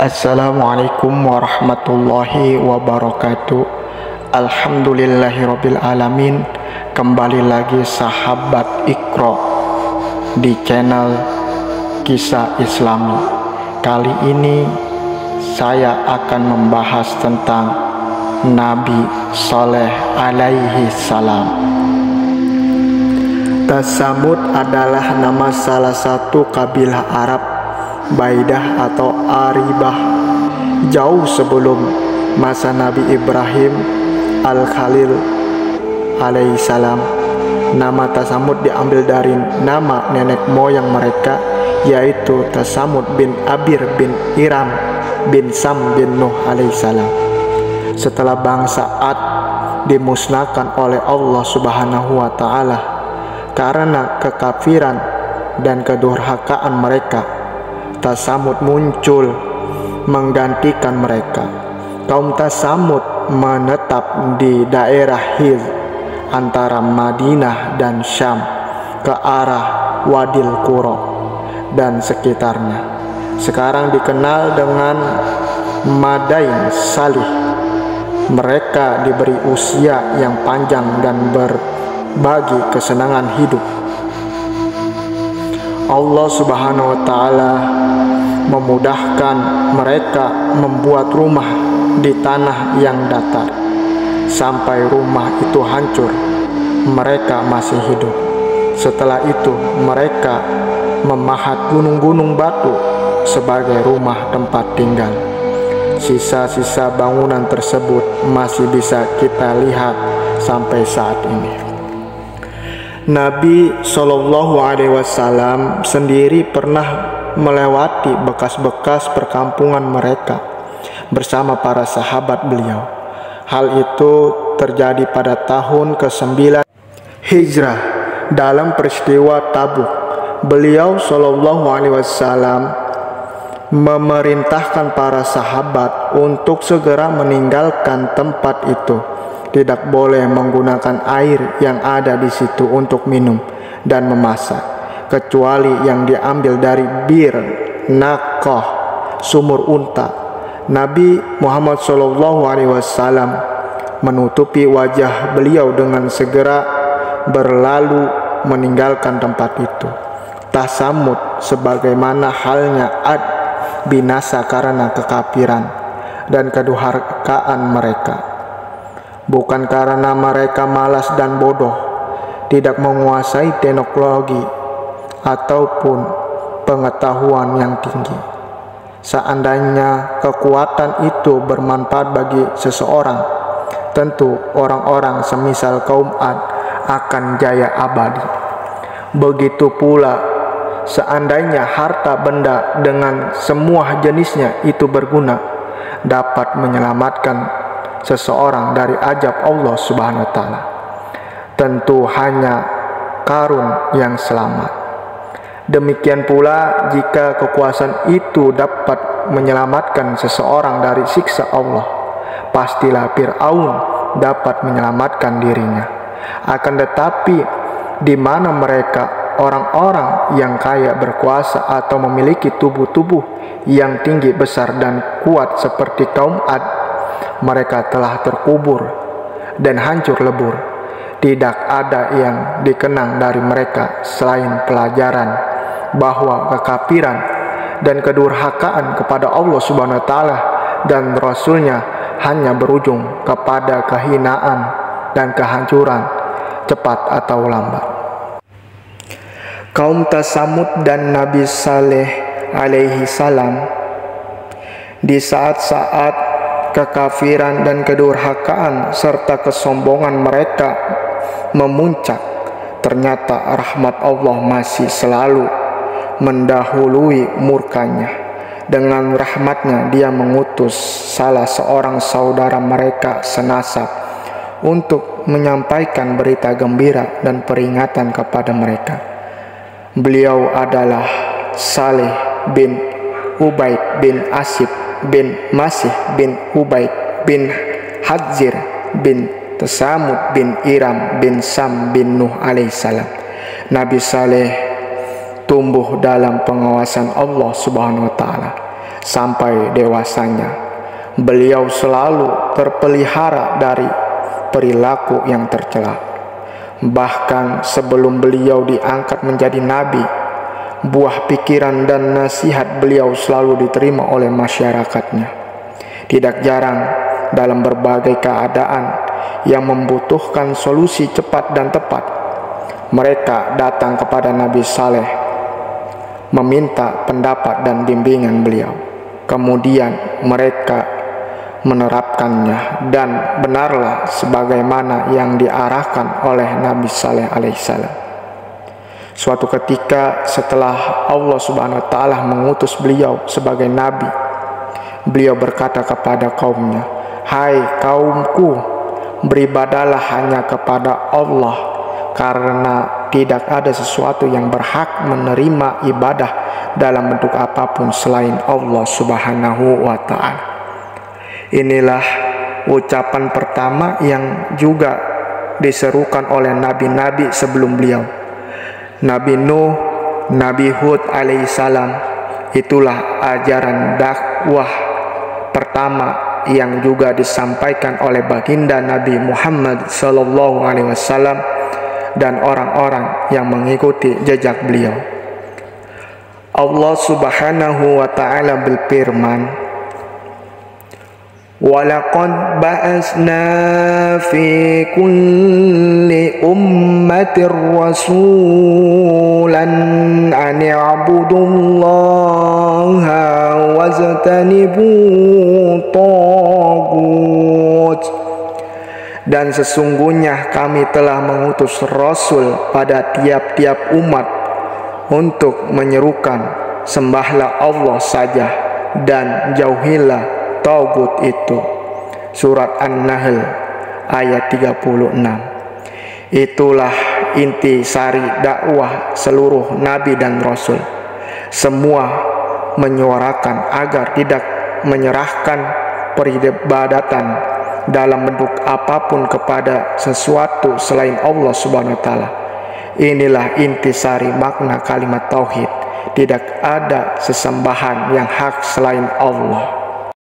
Assalamualaikum warahmatullahi wabarakatuh. Alhamdulillahirabbil alamin. Kembali lagi sahabat Iqra di channel Kisah Islami. Kali ini saya akan membahas tentang Nabi Saleh alaihi salam. Tsamud adalah nama salah satu kabilah Arab Baidah atau Aribah jauh sebelum masa Nabi Ibrahim Al-Khalil alaihissalam. Nama Tsamud diambil dari nama nenek moyang mereka, yaitu Tsamud bin Abir bin Iram bin Sam bin Nuh alaihissalam. Setelah bangsa Ad dimusnahkan oleh Allah Subhanahu wa ta'ala karena kekafiran dan kedurhakaan mereka, Tsamud muncul menggantikan mereka. Kaum Tsamud menetap di daerah Hijr antara Madinah dan Syam ke arah Wadil Qura dan sekitarnya. Sekarang dikenal dengan Madain Salih. Mereka diberi usia yang panjang dan berbagi kesenangan hidup. Allah Subhanahu wa ta'ala memudahkan mereka membuat rumah di tanah yang datar. Sampai rumah itu hancur, mereka masih hidup. Setelah itu mereka memahat gunung-gunung batu sebagai rumah tempat tinggal. Sisa-sisa bangunan tersebut masih bisa kita lihat sampai saat ini. Nabi Shallallahu Alaihi Wasallam sendiri pernah melewati bekas-bekas perkampungan mereka bersama para sahabat beliau. Hal itu terjadi pada tahun ke-9 Hijrah dalam peristiwa Tabuk. Beliau Shallallahu Alaihi Wasallam memerintahkan para sahabat untuk segera meninggalkan tempat itu. Tidak boleh menggunakan air yang ada di situ untuk minum dan memasak, kecuali yang diambil dari bir, naqah, sumur unta. Nabi Muhammad SAW menutupi wajah beliau dengan segera berlalu meninggalkan tempat itu. Tsamud sebagaimana halnya Ad binasa karena kekafiran dan kedurhakaan mereka. Bukan karena mereka malas dan bodoh, tidak menguasai teknologi ataupun pengetahuan yang tinggi. Seandainya kekuatan itu bermanfaat bagi seseorang, tentu orang-orang semisal kaum Ad akan jaya abadi. Begitu pula seandainya harta benda dengan semua jenisnya itu berguna, dapat menyelamatkan seseorang dari azab Allah Subhanahu wa ta'ala, tentu hanya Qarun yang selamat. Demikian pula jika kekuasaan itu dapat menyelamatkan seseorang dari siksa Allah, pastilah Fir'aun dapat menyelamatkan dirinya. Akan tetapi di mana mereka orang-orang yang kaya, berkuasa atau memiliki tubuh-tubuh yang tinggi, besar dan kuat seperti kaum Ad, mereka telah terkubur dan hancur lebur. Tidak ada yang dikenang dari mereka selain pelajaran bahwa kekafiran dan kedurhakaan kepada Allah Subhanahu wa ta'ala dan Rasulnya hanya berujung kepada kehinaan dan kehancuran, cepat atau lambat. Kaum Tsamud dan Nabi Saleh alaihi salam di saat-saat kekafiran dan kedurhakaan serta kesombongan mereka memuncak, ternyata rahmat Allah masih selalu mendahului murkanya. Dengan rahmatnya dia mengutus salah seorang saudara mereka senasab untuk menyampaikan berita gembira dan peringatan kepada mereka. Beliau adalah Saleh bin Ubaid bin Asib bin Masih bin Ubaid bin Hadzir bin Tsamud bin Iram bin Sam bin Nuh alaihissalam. Nabi Saleh tumbuh dalam pengawasan Allah Subhanahu wa ta'ala. Sampai dewasanya, beliau selalu terpelihara dari perilaku yang tercela. Bahkan sebelum beliau diangkat menjadi nabi, buah pikiran dan nasihat beliau selalu diterima oleh masyarakatnya. Tidak jarang dalam berbagai keadaan yang membutuhkan solusi cepat dan tepat, mereka datang kepada Nabi Saleh meminta pendapat dan bimbingan beliau. Kemudian mereka menerapkannya, dan benarlah sebagaimana yang diarahkan oleh Nabi Saleh alaihissalam. Suatu ketika setelah Allah Subhanahu wa taala mengutus beliau sebagai nabi, beliau berkata kepada kaumnya, "Hai kaumku, beribadalah hanya kepada Allah, karena tidak ada sesuatu yang berhak menerima ibadah dalam bentuk apapun selain Allah Subhanahu wa taala." Inilah ucapan pertama yang juga diserukan oleh nabi-nabi sebelum beliau. Nabi Nuh, Nabi Hud alaihissalam, itulah ajaran dakwah pertama yang juga disampaikan oleh baginda Nabi Muhammad SAW dan orang-orang yang mengikuti jejak beliau. Allah Subhanahu wa taala berfirman, وَلَقَدْ بَعَثْنَا فِي كُلِّ أُمَّةٍ رَسُولًا أَنِ اعْبُدُوا اللَّهَ وَاجْتَنِبُوا الطَّاغُوتَ. Dan sesungguhnya kami telah mengutus Rasul pada tiap-tiap umat untuk menyerukan, sembahlah Allah saja dan jauhilah Taugut itu. Surat An-Nahl ayat 36. Itulah inti sari dakwah seluruh nabi dan rasul. Semua menyuarakan agar tidak menyerahkan peribadatan dalam bentuk apapun kepada sesuatu selain Allah Subhanahu wa taala. Inilah intisari makna kalimat tauhid. Tidak ada sesembahan yang hak selain Allah.